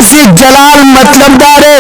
लफ्ज़ जलाल मतलब दारे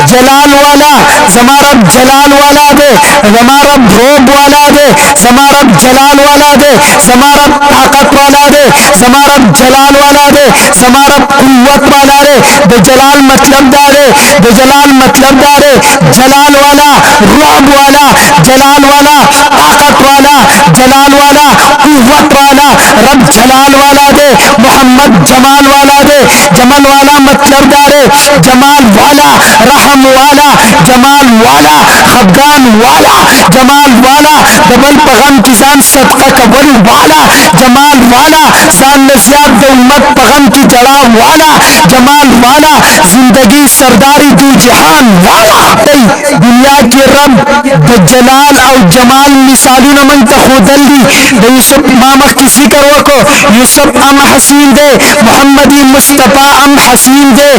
जलाल वाला, जमा रब जलाल वाला दे, जमा रब रोब वाला दे, जमा रब जलाल वाला दे, जमा रब ताकत वाला दे, जमा रब जलाल वाला दे, जमा रब कुव्वत वाला दे। बेजलाल मतलब दारे, बेजलाल मतलब दारे जलाल वाला, रोब वाला, जलाल वाला, ताकत वाला, जलाल वाला, कुव्वत वाला। रब जलाल वाला दे, मोहम्मद जमाल वाला दे। जमल वाला मतलब दारे जमाल वाला, रहम वाला, जमाल वाला, खफगान वाला, जमाल वाला, डबल पगम किसान सदका कबल वाला, जमाल वाला, सान नसियात दे उम्मत पगम की जड़ा वाला, जमाल वाला, जिंदगी सरदारी दू जहान वाला। दुनिया के रब जलाल और जमाल मिसालू नमन तखुदल दी यूसुफ मामख की जिक्र वको यूसुफ अम हसीन दे, मोहम्मदी मुस्तफ़ा अम हसीन दे,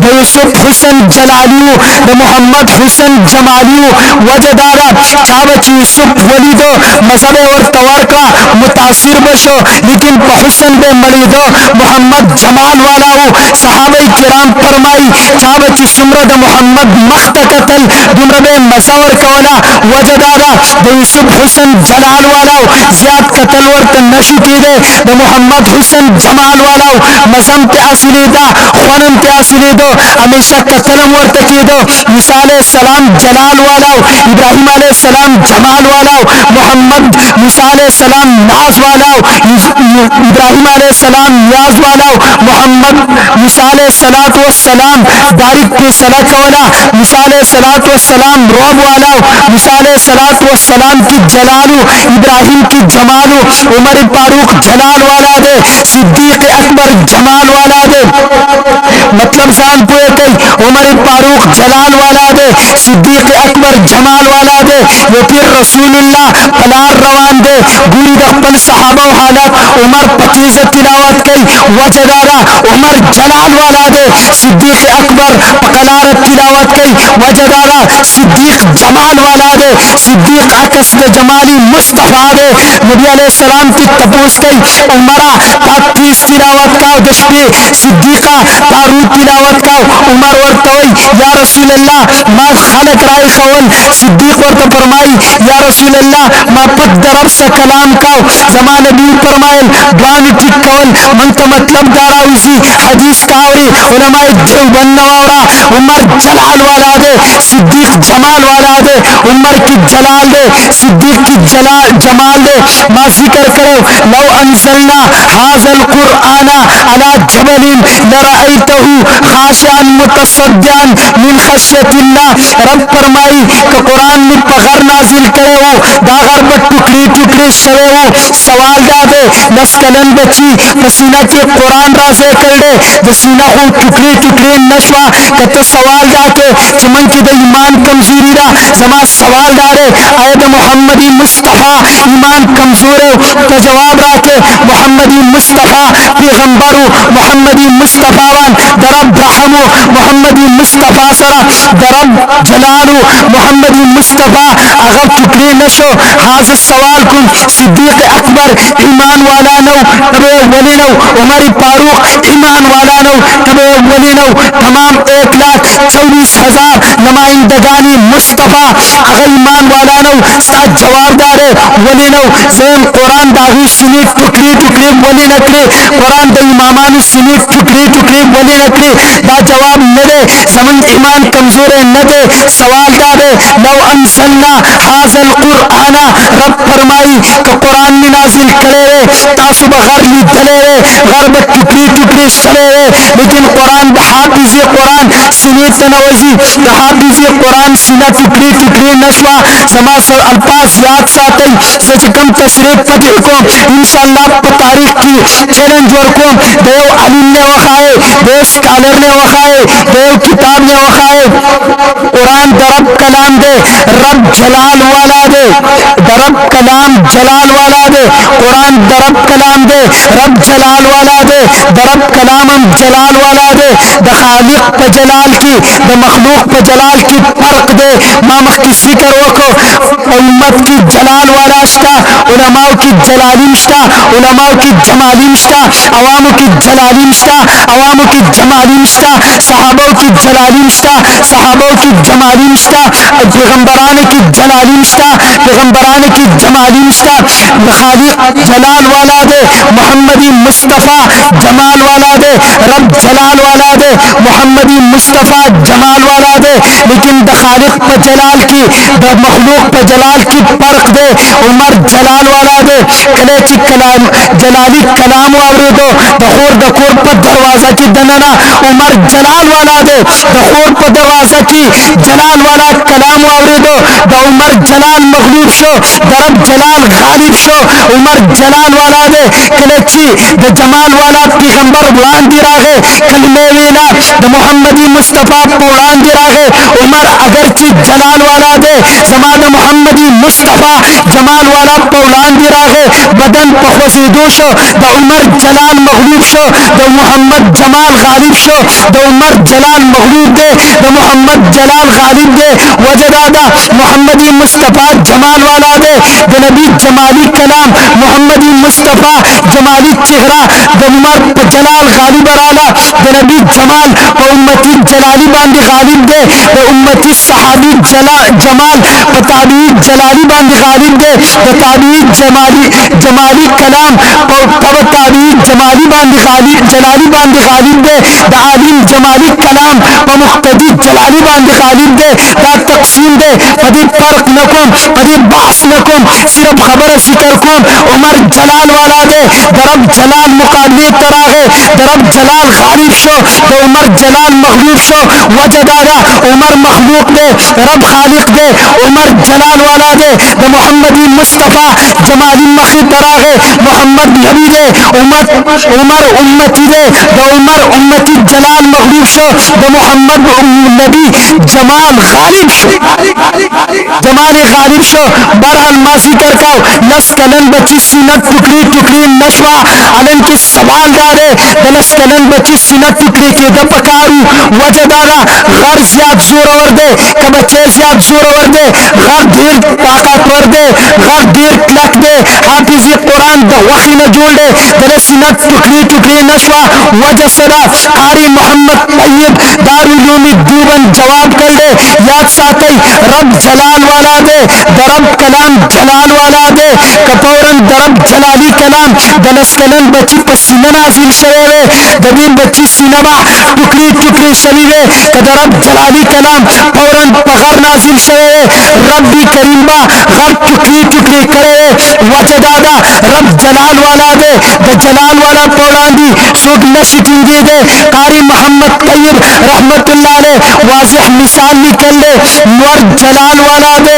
यूसुफ हुसन जलालियो द मोहम्मद हुसन जमालियो वजदारा चावच यूसुफ वलीदो मजहब और तवरका मुतासिर बशो, लेकिन हुसन बे मलिदो मोहम्मद जमाल वाला हो। सहाबे किराम फरमाई चावच सुमरद मोहम्मद मख्तकतल दुमरबे मसवर कौला वजदारा यूसुफ हुसन जलाल वाला हो। ज्याद कतल वर्त नशु की दे द मोहम्मद हुसन जमाल वाला हो। मजम पे असलीदा खनम पे असलीदो हमेशा कतलम वर्त की दो। मूसा अलैहिस्सलाम जलाल वाला हो, इब्राहिम अलैहिस्सलाम जमाल वाला हो, मोहम्मद मूसा अलैहिस्सलाम नाज वाला हो, इब्राहिम अलैहिस्सलाम नियाज वाला हो, मोहम्मद मूसा अलैहिस्सलात वस्सलाम दारिक पे सलक वाला, मूसा अलैहिस्सलात वस्सलाम रोब वाला हो, मूसा अलैहिस्सलात वस्सलाम की जलालू, इब्राहिम की जमालू, उमर फारूक जलाल वाला दे, सिद्दीक अकबर जमाल वाला दे। मतलब जान पुए कई उमर फारूक जलाल वाला दे, सिद्दीक अकबर जमाल वाला दे। वो फिर रसूलुल्लाह पलार रवान दे गुरी दखपल सहाबा हालत उमर 25 तिलावत कई वजदारा उमर जलाल वाला दे, सिद्दीक अकबर पकलार तिलावत कई वजदारा सिद्दीक जमाल वाला दे, सिद्दीक अकस दे जमाली मुस्तफा दे। नबी अलैहिस्सलाम की तपूस कई उमरा 30 तिलावत का दशपे सिद्दीका तारू तिलावत का उमर वर्तवई या रसूल अल्लाह मा खलक राय खवन सिद्दीक वर्त फरमाई या रसूल अल्लाह मा पुत दरब सा कलाम का जमा नबी फरमाइल दुआन ठीक कवन मन का मतलब दारा उसी हदीस का औरी उलमाए देवबंद नवारा उमर जलाल वाला दे, सिद्दीक जमाल वाला दे, उमर की जलाल दे, सिद्दीक की जलाल जमाल दे। मा जिक्र करो लौ अंज़लना हाज़ल कुरआना अला जबलिन लरअयतहु खाशिअन मुतसद्दिअन मिन खश्यतिल्लाह। रब फरमाई कि कुरान में पगर नाजिल करे हो दागर पर टुकड़ी टुकड़ी शवे हो सवाल दादे नस्कलन बची पसीना के कुरान राजे कर दे दसीना हो टुकड़ी टुकड़ी नशवा कत सवाल दाते चमन की दे ईमान कमजोरी रा जमा सवाल दारे आयत मोहम्मदी मुस्तफा ईमान कमजोर है तो जवाब राके मोहम्मदी मुस्तफा पैगंबर मोहम्मदी मुस्तफा वान दरब रहमो मोहम्मदी मुस्तफा सरा दरब जलालू मोहम्मदी मुस्तफा अगर टुकड़ी नशो हाजिर सवाल कुन सिद्दीक अकबर ईमान वाला नो तबे वली नो उमर फारूक ईमान वाला नो तबे वली नो तमाम 1,40,000 नुमाइंदगानी मुस्तफा अगर ईमान वाला नो साथ जवाबदार वली नो सेम कुरान दागी सुनी टुकड़ी टुकड़ी वली नकरे कुरान द इमामान सुनी टुकड़ी टुकड़ी वली नकरे दा जवाब न दे समन ईमान कमजोर न दे सवाल दादे लौ अंज़लना हाज़ल कुरआना। रब फरमाई कि कुरान में नाजिल करे रे तासु बगर ली दले रे गर्ब टुकड़ी टुकड़ी शले रे लेकिन कुरान हाफिज कुरान सुनी तनवजी हाफिज कुरान सुना टुकड़ी टुकड़ी नशवा समा सर अल्फाज याद साथे सच कम तशरीफ फतेह को इंशाअल्लाह तारीख की चैलेंज वर को देव अलीम ने वखाए देव स्कॉलर ने वखाए देव किताब ने वखाए कुरान दरब कलाम दे रब जलाल वाला दे दरब कलाम जलाल वाला दे कुरान दरब कलाम दे रब जलाल वाला दे दरब कलाम जलाल वाला दे द खालिक पे जलाल की द मखलूक पे जलाल की फर्क दे मामख की जिक्र वको उम्मत की जलाल वाला श्ता उलमाओं की जलालिम श्ता उलमाओं की जमालिम श्ता अवामों की जलालिम श्ता अवामों की जमालिम श्ता सहाबाओं की जलालिम श्ता सहाबाओं की जमालिम श्ता पैगंबरान की जलालिम श्ता पैगंबरान की जमालिम श्ता खालिक जलाल वाला दे मोहम्मदी मुस्तफ़ा जमाल वाला दे रब जलाल वाला दे मोहम्मदी मुस्तफ़ा जमाल वाला दे लेकिन द खालिक पे जलाल की द मखलूक पे जलाल की फर्क दे उमर जलाल वाला दे कलेची कलाम जलाली कलाम आवरे दो दखोर दखोर पर दरवाजा की दनना उमर जलाल वाला दे दखोर पर दरवाजा की जलाल वाला कलाम आवरे दो द उमर जलाल मखलूक शो दरब जलाल गालिब शो उमर जलाल वाला दे कलेची द जमाल वाला पैगंबर बुलांदी रागे कलमे वेला द मोहम्मदी मुस्तफ़ा बुलांदी रागे उमर अगरची जलाल वाला दे जमाद मोहम्मदी मुस्तफ़ा जमाल वाला बुलांदी रागे बदन पखवसीदो शो द उमर जलाल मखलूक शो द मोहम्मद जमाल गालिब शो द उमर जलाल मखलूक दे द मोहम्मद जलाल गालिब दे वजदादा मोहम्मदी मुस्तफ़ा जमाल वाला दे द नबी जमाली कलाम मोहम्मदी मुस्तफ़ा जमाली चेहरा द उमर जलाल गालिब राला द नबी जमाल व उम्मती जलाली बांदी गालिब दे द उम्मती सहाबी जमाल व ताबी जलाली बांदी गालिब दे द ताबी जमाली कलाम व ताबी जमाली बांदी गालिब जलाली बांदी गालिब दे द आलिम जमाली कलाम व मुक्तदी जलाली बांदी गालिब दे दा तकसीम दे कदी फर्क नकुम कदी बास नकुम सिर्फ खबर जिक्र कुम उमर जलाल वाला दे दरब जलाल मुकाबले तरागे दरब जलाल गालिब शो तो उमर जलाल मखलूक शो वजदादा उमर मखलूक दे रब खालिक दे उमर जलाल वाला दे the Mohammadi Mustafa Jamali मखी तरागे Mohammad Nabi they Umar उम्मती they the Umar उम्मती जलाल मखलूक शो द मोहम्मद नबी जमाल गालिब शो जमाल गालिब शो बरहाल मासी करकाओ लस कलन बची सीनत टुकड़ी टुकड़ी नशवा अलन की सवाल डाले दलस कलन बची सीनत टुकड़ी के दपकारू वजदारा घर ज्याद जोरवर दे कबचे ज्याद जोरवर दे घर धीर ताकतवर दे घर धीर क्लक दे हाफिज़ कुरान द वखी न जोड़ दे दलस सीनत टुकड़ी टुकड़ी नशवा वजसदा कारी मोहम्मद तैयब दारुलूमी दीवन जवाब कर दे याद साथई रब जलाल वाला दे दरब कलाम जलाल वाला दे कपोरन दरब जलाली कलाम दलस कलन बची पसीना नाजिल शवे दबीन बची सिनेमा टुकड़ी टुकड़ी शरीरे कदरब जलाली कलाम फौरन पगर नाजिल शवे रब्बी करीमा घर टुकड़ी टुकड़ी करे वजदादा रब जलाल वाला दे द जलाल वाला पौरांदी सुग नशिटिंगे दे कारी मोहम्मद तैयब रहमतुल्लाह अलैह वाज़िह मिसाल निकल दे नूर जलाल वाला दे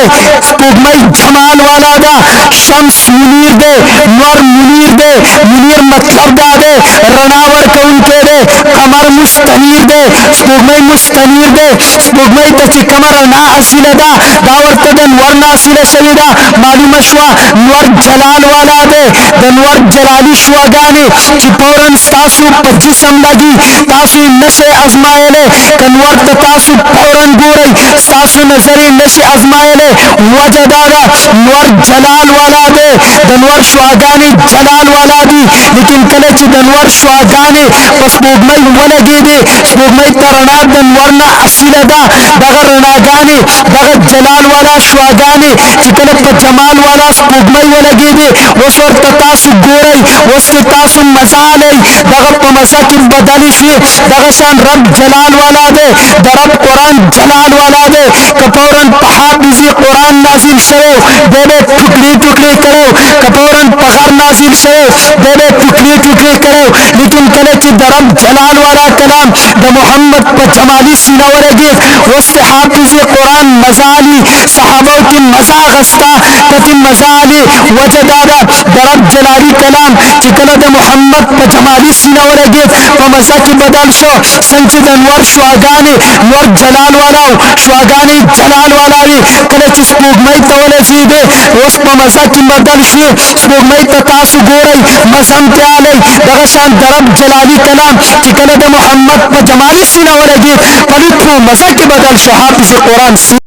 स्पुगमई जमाल वाला दा शम्स मुनीर दे नूर मुनीर दे मुनीर मतलब दा दे रनावर को उनके दे कमर मुस्तनीर दे स्पुगमई मुस्तनीर दे स्पुगमई तची कमर ना असील दा दावर तदन वरना असील शवीदा मालूम शवा नूर जलाल वाला दे दनवर जलाली शवागाने चिपोरन तासु पजिसम लगी तासु नशे आजमाएले कनवर तासु फौरन गोरई तासु नजरे नशे आजमाएले वजदादा नूर जलाल वाला दे दनवर शवागाने जलाल वाला दी लेकिन कलच दनवर शवागाने बस मुगमई वलगे दे मुगमई तरना दनवर ना असील दा दगर रनागाने दगर जलाल वाला शवागाने चिकलक जमाल वाला मुगमई वलगे दे वसर तासु गोरई वसके तासु मसालई दगर पमसा की बदली फिर दगशान रब जलाल वाला दे दरब कुरान जलाल वाला दे कपोरन हाफिज़ कुरान नाजिल शवे देवे टुकड़ी टुकड़ी करो कपोरन पगर नाजिल शवे देवे टुकड़ी टुकड़ी करो लेकिन कले की दरब जलाल वाला कलाम द मोहम्मद पर जमाली सीनावर गिर वस्ते हाफिज़ कुरान मजाली सहाबों की मजा गस्ता पति मजा आली वजदादा दरब जलाली कलाम चिकला दे मोहम्मद प जमाली सीना वलगे प मजा की बदल शो संचिद अनवर शुआगानी नवर जलाल वाला शुआगानी जलाल वाला वी कले स्पूगमई तवले जीदे उस प मजा की बदल शो स्पूगमई ततासु गोरई मजम त्याले दगशान दरब जलाली कलाम चिकला दे मोहम्मद प जमाली सीना वलगे पवित्र मजा की बदल शो हाफिज कुरान